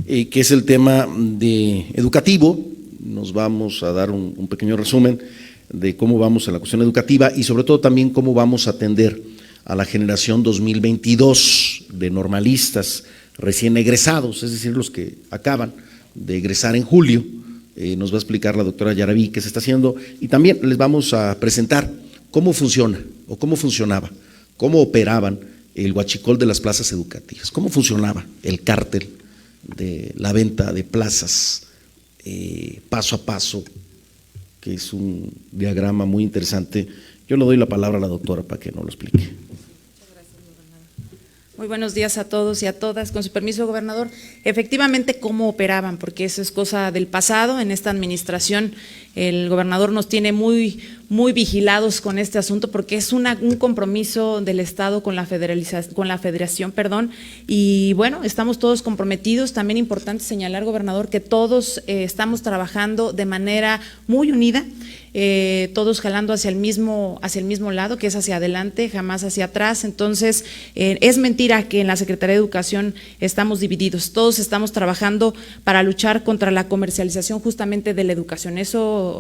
que es el tema educativo. Nos vamos a dar un pequeño resumen de cómo vamos en la cuestión educativa y sobre todo también cómo vamos a atender a la generación 2022 de normalistas recién egresados, es decir, los que acaban de egresar en julio. Nos va a explicar la doctora Yaraví qué se está haciendo y también les vamos a presentar cómo funciona o cómo funcionaba, cómo operaban el huachicol de las plazas educativas, cómo funcionaba el cártel de la venta de plazas paso a paso, que es un diagrama muy interesante. Yo le doy la palabra a la doctora para que nos lo explique. Muy buenos días a todos y a todas. Con su permiso, gobernador, efectivamente, ¿cómo operaban? Porque eso es cosa del pasado. En esta administración, el gobernador nos tiene muy vigilados con este asunto, porque es un compromiso del Estado con la federación, y bueno, estamos todos comprometidos. También importante señalar, gobernador, que todos estamos trabajando de manera muy unida, todos jalando hacia el mismo lado, que es hacia adelante, jamás hacia atrás. Entonces, es mentira que en la Secretaría de Educación estamos divididos, todos estamos trabajando para luchar contra la comercialización justamente de la educación.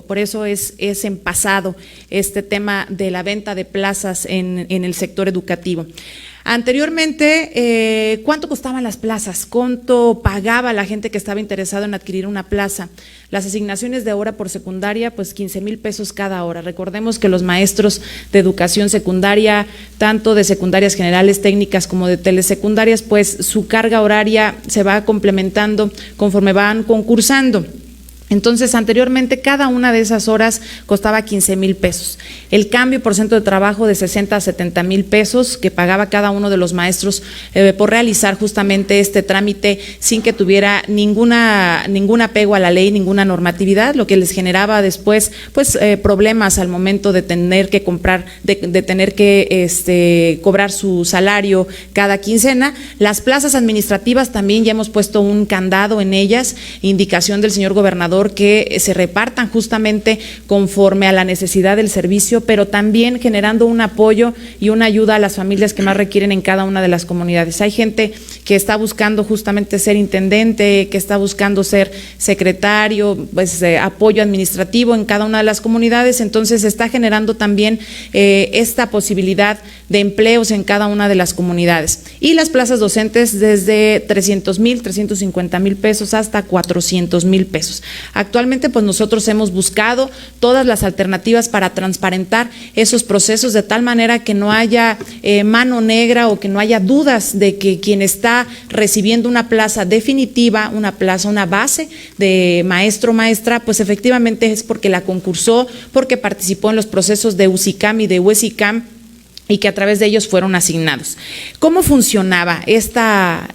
Por eso es en pasado este tema de la venta de plazas en el sector educativo. Anteriormente, ¿cuánto costaban las plazas? ¿Cuánto pagaba la gente que estaba interesada en adquirir una plaza? Las asignaciones de hora por secundaria, pues 15,000 pesos cada hora. Recordemos que los maestros de educación secundaria, tanto de secundarias generales, técnicas como de telesecundarias, pues su carga horaria se va complementando conforme van concursando. Entonces, anteriormente, cada una de esas horas costaba 15,000 pesos. El cambio por centro de trabajo de 60 a 70,000 pesos que pagaba cada uno de los maestros por realizar justamente este trámite sin que tuviera ningún apego a la ley, ninguna normatividad, lo que les generaba después pues problemas al momento de tener que comprar, de tener que cobrar su salario cada quincena. Las plazas administrativas también ya hemos puesto un candado en ellas, indicación del señor gobernador, que se repartan justamente conforme a la necesidad del servicio, pero también generando un apoyo y una ayuda a las familias que más requieren en cada una de las comunidades. Hay gente que está buscando justamente ser intendente, que está buscando ser secretario, pues apoyo administrativo en cada una de las comunidades. Entonces se está generando también esta posibilidad de empleos en cada una de las comunidades. Y las plazas docentes desde 300,000, 350,000 pesos hasta 400,000 pesos. Actualmente, pues nosotros hemos buscado todas las alternativas para transparentar esos procesos de tal manera que no haya mano negra o que no haya dudas de que quien está recibiendo una plaza definitiva, una base de maestro o maestra, pues efectivamente es porque la concursó, porque participó en los procesos de UCICAM y de UESICAM y que a través de ellos fueron asignados. ¿Cómo funcionaba esta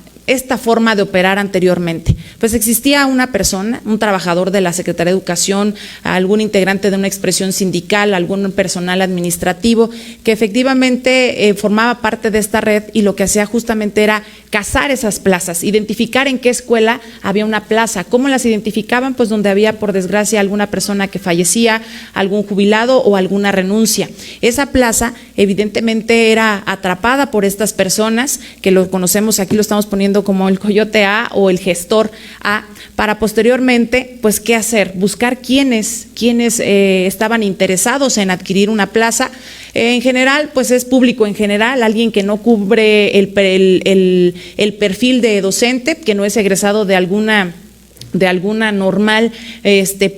forma de operar anteriormente? Pues existía una persona, un trabajador de la Secretaría de Educación, algún integrante de una expresión sindical, algún personal administrativo, que efectivamente formaba parte de esta red y lo que hacía justamente era cazar esas plazas, identificar en qué escuela había una plaza. ¿Cómo las identificaban? Pues donde había, por desgracia, alguna persona que fallecía, algún jubilado o alguna renuncia. Esa plaza evidentemente era atrapada por estas personas, que lo conocemos, aquí lo estamos poniendo como el coyote A o el gestor A, para posteriormente, pues, ¿qué hacer? Buscar quiénes estaban interesados en adquirir una plaza. En general, pues es público en general, alguien que no cubre el perfil de docente, que no es egresado de alguna normal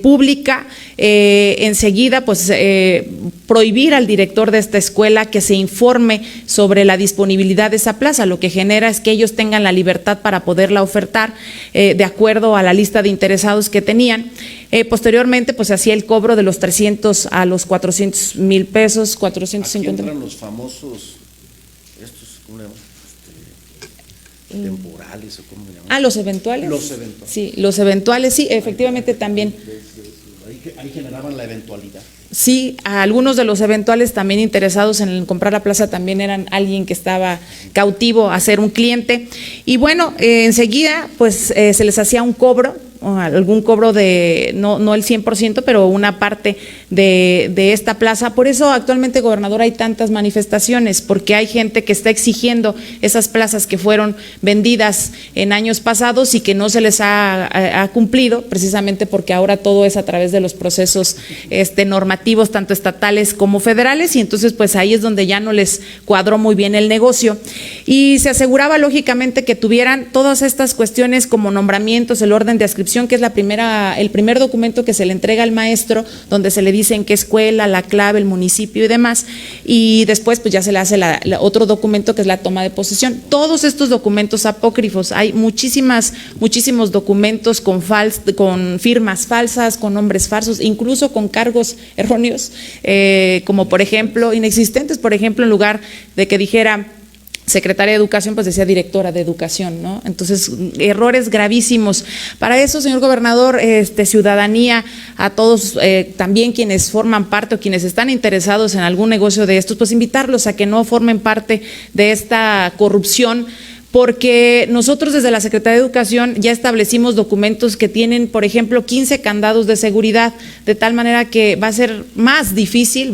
pública. Enseguida, pues prohibir al director de esta escuela que se informe sobre la disponibilidad de esa plaza, lo que genera es que ellos tengan la libertad para poderla ofertar de acuerdo a la lista de interesados que tenían. Posteriormente, pues hacía el cobro de los 300 a los 400,000 pesos, 450. Aquí entran los famosos, ¿cómo le llaman? Temporales o cómo le llaman. ¿Los eventuales? Los eventuales. Sí, los eventuales, sí, efectivamente también. Ahí generaban la eventualidad. Sí, a algunos de los eventuales también interesados en comprar la plaza también eran alguien que estaba cautivo a ser un cliente. Y bueno, enseguida pues se les hacía un cobro algún cobro de, no el 100%, pero una parte de esta plaza. Por eso actualmente, gobernador, hay tantas manifestaciones, porque hay gente que está exigiendo esas plazas que fueron vendidas en años pasados y que no se les ha cumplido, precisamente porque ahora todo es a través de los procesos normativos, tanto estatales como federales, y entonces pues ahí es donde ya no les cuadró muy bien el negocio. Y se aseguraba lógicamente que tuvieran todas estas cuestiones como nombramientos, el orden de adscripción, que es el primer documento que se le entrega al maestro, donde se le dice en qué escuela, la clave, el municipio y demás, y después pues ya se le hace otro documento que es la toma de posesión. Todos estos documentos apócrifos, hay muchísimos documentos con firmas falsas, con nombres falsos, incluso con cargos erróneos, como por ejemplo, inexistentes, por ejemplo, en lugar de que dijera secretaria de Educación, pues decía directora de Educación, ¿no? Entonces, errores gravísimos. Para eso, señor gobernador, ciudadanía, a todos también quienes forman parte o quienes están interesados en algún negocio de estos, pues invitarlos a que no formen parte de esta corrupción, porque nosotros desde la Secretaría de Educación ya establecimos documentos que tienen, por ejemplo, 15 candados de seguridad, de tal manera que va a ser más difícil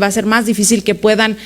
que puedan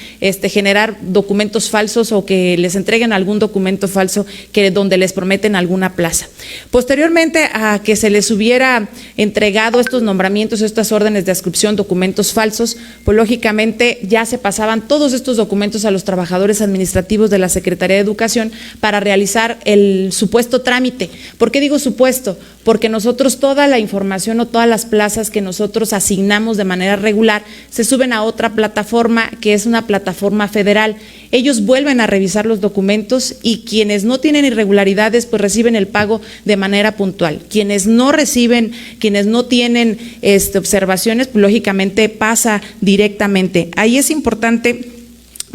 generar documentos falsos o que les entreguen algún documento falso donde les prometen alguna plaza. Posteriormente a que se les hubiera entregado estos nombramientos, estas órdenes de adscripción, documentos falsos, pues lógicamente ya se pasaban todos estos documentos a los trabajadores administrativos de la Secretaría de Educación para realizar el supuesto trámite. ¿Por qué digo supuesto? Porque nosotros toda la información o todas las plazas que nosotros asignamos de manera regular se suben a otra plataforma que es una plataforma federal. Ellos vuelven a revisar los documentos y quienes no tienen irregularidades pues reciben el pago de manera puntual. Quienes no tienen observaciones, pues lógicamente pasa directamente. Ahí es importante,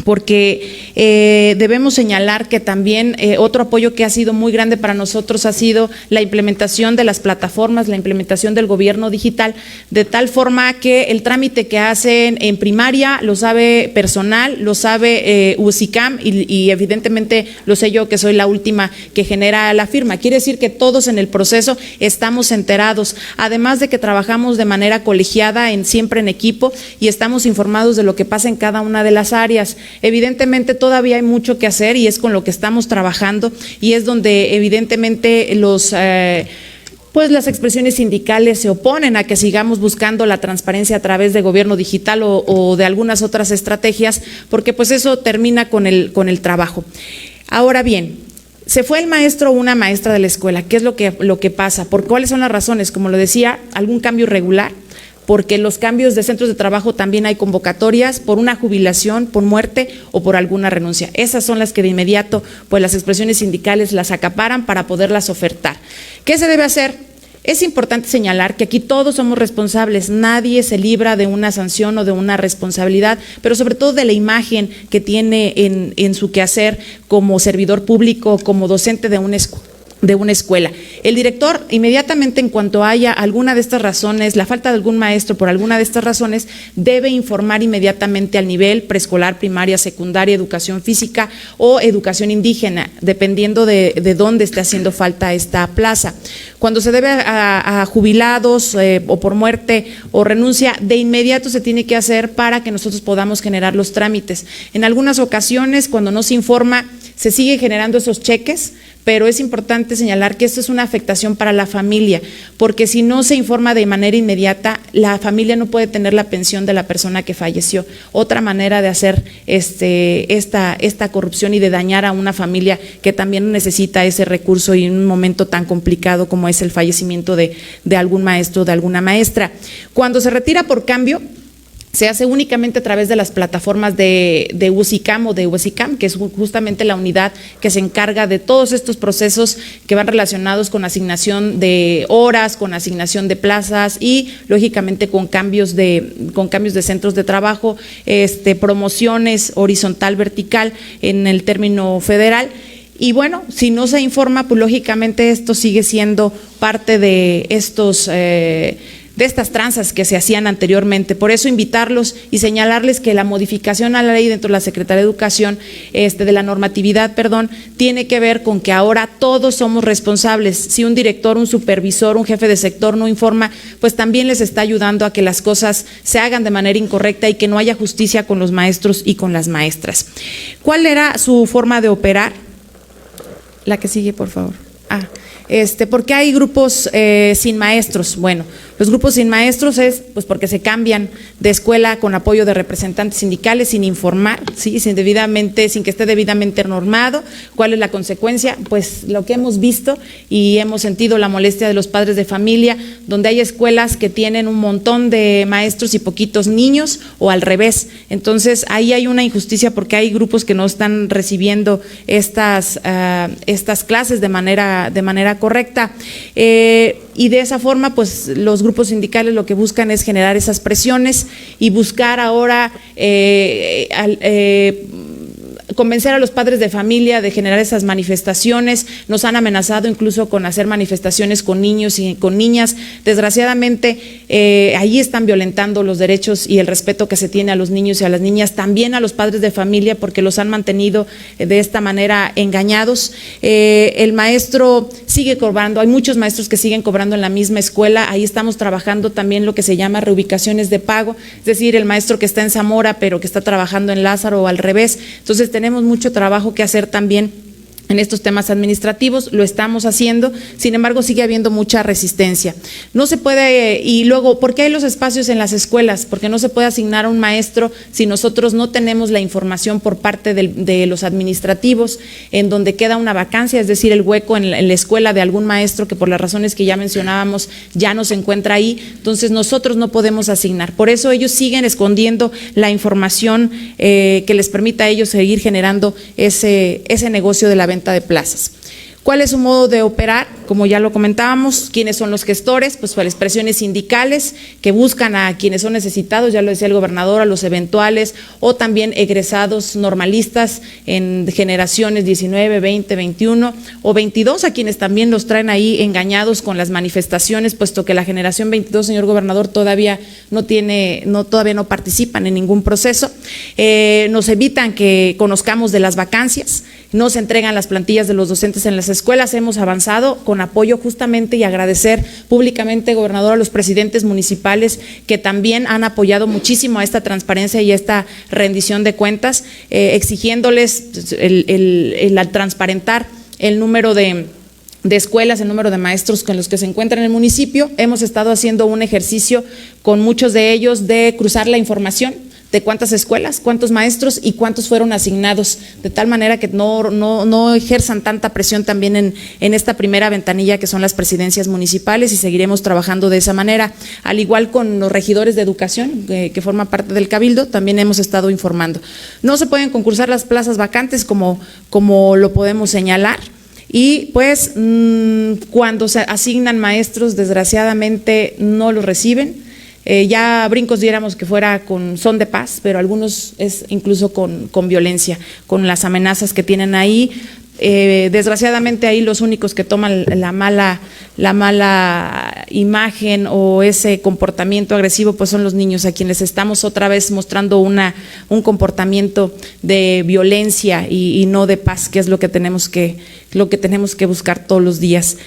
porque debemos señalar que también otro apoyo que ha sido muy grande para nosotros ha sido la implementación de las plataformas, la implementación del gobierno digital, de tal forma que el trámite que hacen en primaria lo sabe personal, lo sabe UCICAM y evidentemente lo sé yo, que soy la última que genera la firma. Quiere decir que todos en el proceso estamos enterados, además de que trabajamos de manera colegiada, siempre en equipo, y estamos informados de lo que pasa en cada una de las áreas. Evidentemente todavía hay mucho que hacer y es con lo que estamos trabajando, y es donde evidentemente pues las expresiones sindicales se oponen a que sigamos buscando la transparencia a través de gobierno digital o de algunas otras estrategias, porque pues eso termina con el trabajo. Ahora bien, se fue el maestro o una maestra de la escuela. ¿Qué es lo que pasa? ¿Por cuáles son las razones? Como lo decía, algún cambio irregular, porque los cambios de centros de trabajo también hay convocatorias por una jubilación, por muerte o por alguna renuncia. Esas son las que de inmediato pues las expresiones sindicales las acaparan para poderlas ofertar. ¿Qué se debe hacer? Es importante señalar que aquí todos somos responsables, nadie se libra de una sanción o de una responsabilidad, pero sobre todo de la imagen que tiene en su quehacer como servidor público, como docente de una escuela. El director, inmediatamente en cuanto haya alguna de estas razones, la falta de algún maestro por alguna de estas razones, debe informar inmediatamente al nivel preescolar, primaria, secundaria, educación física o educación indígena, dependiendo de dónde esté haciendo falta esta plaza. Cuando se debe a jubilados o por muerte o renuncia, de inmediato se tiene que hacer para que nosotros podamos generar los trámites. En algunas ocasiones, cuando no se informa, se sigue generando esos cheques, pero es importante señalar que esto es una afectación para la familia, porque si no se informa de manera inmediata, la familia no puede tener la pensión de la persona que falleció. Otra manera de hacer esta corrupción y de dañar a una familia que también necesita ese recurso y en un momento tan complicado como es el fallecimiento de algún maestro o de alguna maestra. Cuando se retira por cambio, se hace únicamente a través de las plataformas de UCICAM o de UCICAM, que es justamente la unidad que se encarga de todos estos procesos que van relacionados con asignación de horas, con asignación de plazas y lógicamente con cambios de centros de trabajo, promociones horizontal, vertical en el término federal. Y bueno, si no se informa, pues lógicamente esto sigue siendo parte de estos estas tranzas que se hacían anteriormente. Por eso invitarlos y señalarles que la modificación a la ley dentro de la Secretaría de Educación, de la normatividad, tiene que ver con que ahora todos somos responsables. Si un director, un supervisor, un jefe de sector no informa, pues también les está ayudando a que las cosas se hagan de manera incorrecta y que no haya justicia con los maestros y con las maestras. ¿Cuál era su forma de operar? La que sigue, por favor. ¿Por qué hay grupos sin maestros? Bueno, los grupos sin maestros es pues porque se cambian de escuela con apoyo de representantes sindicales sin informar, ¿sí? sin que esté debidamente normado. ¿Cuál es la consecuencia? Pues lo que hemos visto y hemos sentido la molestia de los padres de familia, donde hay escuelas que tienen un montón de maestros y poquitos niños, o al revés. Entonces ahí hay una injusticia porque hay grupos que no están recibiendo estas clases de manera correcta. Y de esa forma, pues los grupos sindicales lo que buscan es generar esas presiones y buscar ahora convencer a los padres de familia de generar esas manifestaciones. Nos han amenazado incluso con hacer manifestaciones con niños y con niñas. Desgraciadamente, ahí están violentando los derechos y el respeto que se tiene a los niños y a las niñas, también a los padres de familia, porque los han mantenido de esta manera engañados. El maestro sigue cobrando, hay muchos maestros que siguen cobrando en la misma escuela. Ahí estamos trabajando también lo que se llama reubicaciones de pago, es decir, el maestro que está en Zamora pero que está trabajando en Lázaro o al revés. Entonces tenemos mucho trabajo que hacer también en estos temas administrativos, lo estamos haciendo, sin embargo sigue habiendo mucha resistencia. No se puede, y luego, ¿por qué hay los espacios en las escuelas? Porque no se puede asignar a un maestro si nosotros no tenemos la información por parte de los administrativos, en donde queda una vacancia, es decir, el hueco en la escuela de algún maestro que por las razones que ya mencionábamos ya no se encuentra ahí. Entonces nosotros no podemos asignar. Por eso ellos siguen escondiendo la información que les permita a ellos seguir generando ese negocio de la venta de plazas. ¿Cuál es su modo de operar? Como ya lo comentábamos, ¿quiénes son los gestores? Pues las expresiones sindicales que buscan a quienes son necesitados, ya lo decía el gobernador, a los eventuales o también egresados normalistas en generaciones 19, 20, 21 o 22, a quienes también los traen ahí engañados con las manifestaciones, puesto que la generación 22, señor gobernador, todavía no participan en ningún proceso. Nos evitan que conozcamos de las vacancias, no se entregan las plantillas de los docentes en las escuelas. Hemos avanzado con apoyo justamente y agradecer públicamente, gobernador, a los presidentes municipales que también han apoyado muchísimo a esta transparencia y a esta rendición de cuentas, exigiéndoles el transparentar el número de escuelas, el número de maestros con los que se encuentran en el municipio. Hemos estado haciendo un ejercicio con muchos de ellos de cruzar la información de cuántas escuelas, cuántos maestros y cuántos fueron asignados, de tal manera que no ejerzan tanta presión también en esta primera ventanilla que son las presidencias municipales, y seguiremos trabajando de esa manera. Al igual con los regidores de educación que forman parte del Cabildo, también hemos estado informando. No se pueden concursar las plazas vacantes como lo podemos señalar. Y pues cuando se asignan maestros, desgraciadamente no los reciben. Ya a brincos diéramos que fuera con son de paz, pero algunos es incluso con violencia, con las amenazas que tienen ahí. Desgraciadamente ahí los únicos que toman la mala imagen o ese comportamiento agresivo pues son los niños, a quienes estamos otra vez mostrando un comportamiento de violencia y no de paz, que es lo que tenemos que buscar todos los días.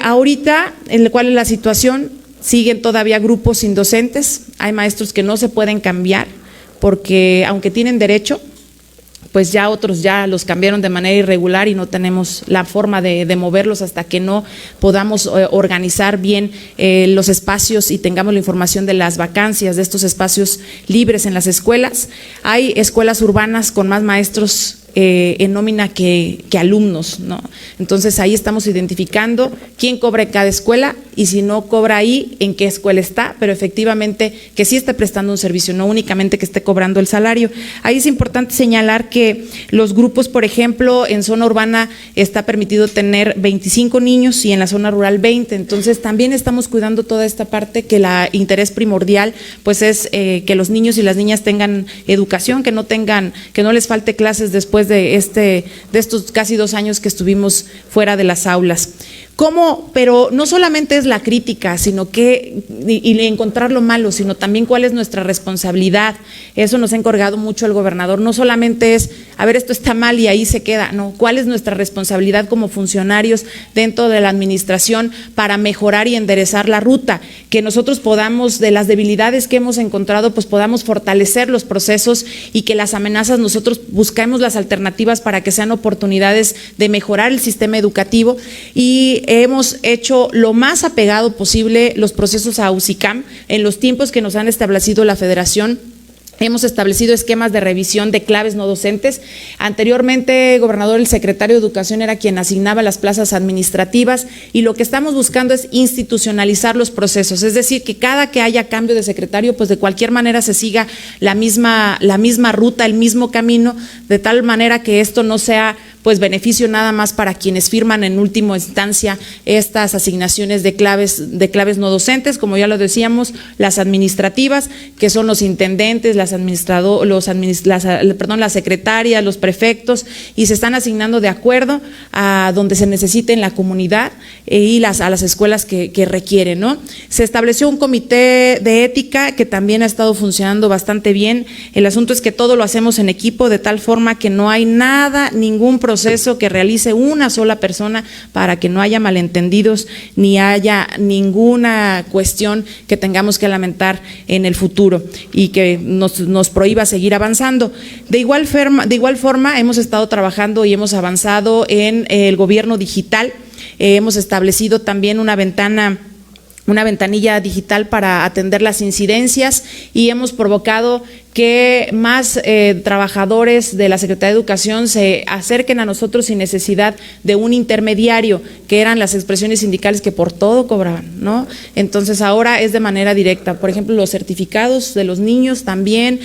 Ahorita, ¿cuál es la situación? Siguen todavía grupos sin docentes, hay maestros que no se pueden cambiar porque aunque tienen derecho, pues ya otros ya los cambiaron de manera irregular y no tenemos la forma de moverlos hasta que no podamos organizar bien los espacios y tengamos la información de las vacancias de estos espacios libres en las escuelas. Hay escuelas urbanas con más maestros en nómina que alumnos, ¿no? Entonces ahí estamos identificando quién cobra en cada escuela y si no cobra ahí, en qué escuela está, pero efectivamente que sí esté prestando un servicio, no únicamente que esté cobrando el salario. Ahí es importante señalar que los grupos, por ejemplo, en zona urbana está permitido tener 25 niños y en la zona rural 20, entonces también estamos cuidando toda esta parte, que el interés primordial pues es que los niños y las niñas tengan educación, que no les falte clases después de estos casi 2 años que estuvimos fuera de las aulas. Pero no solamente es la crítica, sino que, y encontrar lo malo, sino también cuál es nuestra responsabilidad. Eso nos ha encargado mucho el gobernador. No solamente es, a ver, esto está mal y ahí se queda, no, cuál es nuestra responsabilidad como funcionarios dentro de la administración para mejorar y enderezar la ruta, que nosotros podamos, de las debilidades que hemos encontrado, pues podamos fortalecer los procesos y que las amenazas nosotros busquemos las alternativas para que sean oportunidades de mejorar el sistema educativo. Y hemos hecho lo más apegado posible los procesos a UCICAM en los tiempos que nos han establecido la Federación. Hemos establecido esquemas de revisión de claves no docentes. Anteriormente, gobernador, el secretario de Educación era quien asignaba las plazas administrativas y lo que estamos buscando es institucionalizar los procesos, es decir, que cada que haya cambio de secretario, pues de cualquier manera se siga la misma ruta, el mismo camino, de tal manera que esto no sea pues beneficio nada más para quienes firman en última instancia estas asignaciones de claves no docentes, como ya lo decíamos, las administrativas, que son los intendentes, las secretarias, los prefectos, y se están asignando de acuerdo a donde se necesite en la comunidad y a las escuelas que requieren, ¿no? Se estableció un comité de ética que también ha estado funcionando bastante bien. El asunto es que todo lo hacemos en equipo, de tal forma que no hay ningún proceso que realice una sola persona, para que no haya malentendidos ni haya ninguna cuestión que tengamos que lamentar en el futuro y que nos prohíba seguir avanzando. De igual forma hemos estado trabajando y hemos avanzado en el gobierno digital. Hemos establecido también una ventanilla digital para atender las incidencias y hemos provocado que más trabajadores de la Secretaría de Educación se acerquen a nosotros sin necesidad de un intermediario, que eran las expresiones sindicales que por todo cobraban, ¿no? Entonces ahora es de manera directa, por ejemplo, los certificados de los niños también,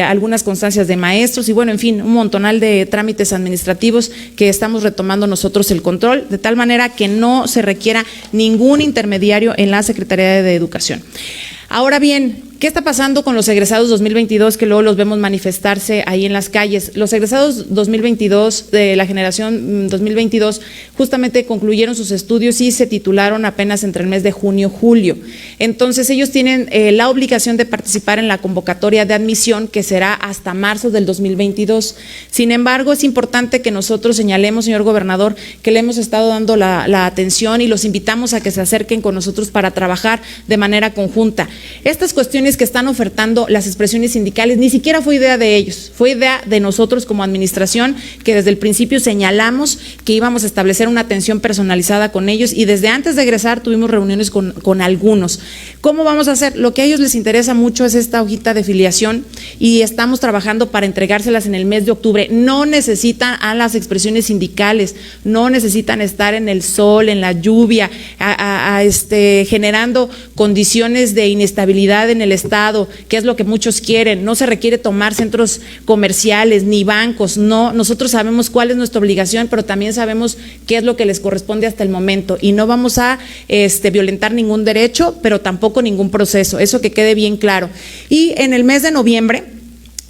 algunas constancias de maestros y bueno, en fin, un montonal de trámites administrativos que estamos retomando nosotros el control, de tal manera que no se requiera ningún intermediario en la Secretaría de Educación. Ahora bien, ¿qué está pasando con los egresados 2022 que luego los vemos manifestarse ahí en las calles? Los egresados 2022 de la generación 2022 justamente concluyeron sus estudios y se titularon apenas entre el mes de junio-julio. Entonces ellos tienen la obligación de participar en la convocatoria de admisión que será hasta marzo del 2022. Sin embargo, es importante que nosotros señalemos, señor gobernador, que le hemos estado dando la atención y los invitamos a que se acerquen con nosotros para trabajar de manera conjunta. Estas cuestiones que están ofertando las expresiones sindicales ni siquiera fue idea de ellos, fue idea de nosotros como administración, que desde el principio señalamos que íbamos a establecer una atención personalizada con ellos y desde antes de egresar tuvimos reuniones con algunos. ¿Cómo vamos a hacer? Lo que a ellos les interesa mucho es esta hojita de filiación y estamos trabajando para entregárselas en el mes de octubre. No necesitan a las expresiones sindicales, no necesitan estar en el sol, en la lluvia, generando condiciones de inestabilidad en el Estado, que es lo que muchos quieren. No se requiere tomar centros comerciales ni bancos, no, nosotros sabemos cuál es nuestra obligación, pero también sabemos qué es lo que les corresponde hasta el momento y no vamos a violentar ningún derecho, pero tampoco ningún proceso, eso que quede bien claro. Y en el mes de noviembre,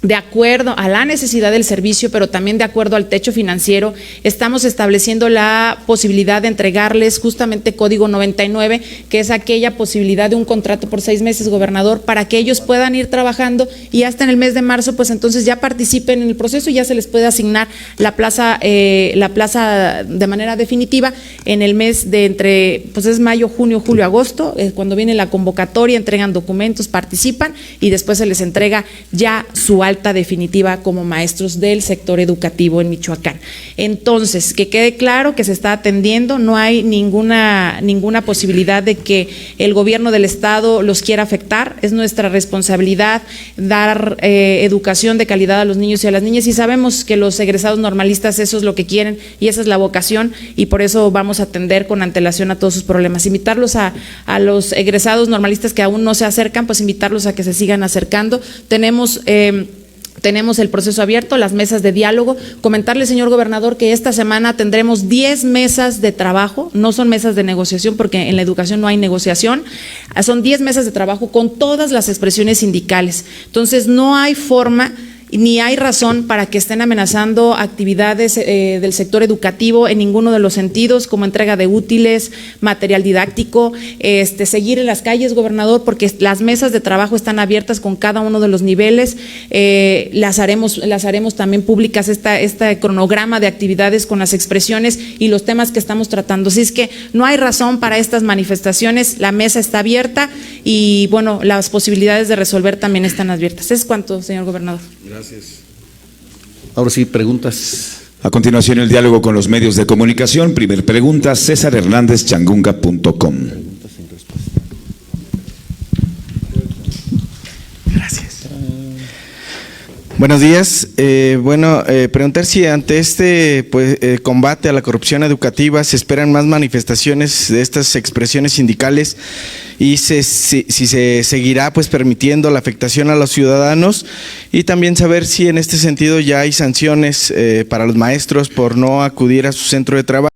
de acuerdo a la necesidad del servicio, pero también de acuerdo al techo financiero, estamos estableciendo la posibilidad de entregarles justamente código 99, que es aquella posibilidad de un contrato por 6 meses, gobernador, para que ellos puedan ir trabajando y hasta en el mes de marzo, pues entonces ya participen en el proceso y ya se les puede asignar la plaza de manera definitiva en el mes de pues es mayo, junio, julio, agosto, cuando viene la convocatoria, entregan documentos, participan y después se les entrega ya su alta definitiva como maestros del sector educativo en Michoacán. Entonces, que quede claro que se está atendiendo, no hay ninguna posibilidad de que el gobierno del Estado los quiera afectar, es nuestra responsabilidad dar educación de calidad a los niños y a las niñas y sabemos que los egresados normalistas eso es lo que quieren y esa es la vocación y por eso vamos a atender con antelación a todos sus problemas. Invitarlos a los egresados normalistas que aún no se acercan, pues invitarlos a que se sigan acercando. Tenemos el proceso abierto, las mesas de diálogo. Comentarle, señor gobernador, que esta semana tendremos 10 mesas de trabajo, no son mesas de negociación porque en la educación no hay negociación, son 10 mesas de trabajo con todas las expresiones sindicales. Entonces no hay forma ni hay razón para que estén amenazando actividades del sector educativo en ninguno de los sentidos, como entrega de útiles, material didáctico, seguir en las calles, gobernador, porque las mesas de trabajo están abiertas con cada uno de los niveles, las haremos también públicas este cronograma de actividades con las expresiones y los temas que estamos tratando. Así es que no hay razón para estas manifestaciones, la mesa está abierta y bueno, las posibilidades de resolver también están abiertas. Es cuanto, señor gobernador. Gracias. Ahora sí, preguntas. A continuación, el diálogo con los medios de comunicación. Primer pregunta, César Hernández, changunga.com. Gracias. Buenos días. Preguntar si ante este combate a la corrupción educativa se esperan más manifestaciones de estas expresiones sindicales y si se seguirá permitiendo la afectación a los ciudadanos, y también saber si en este sentido ya hay sanciones para los maestros por no acudir a su centro de trabajo.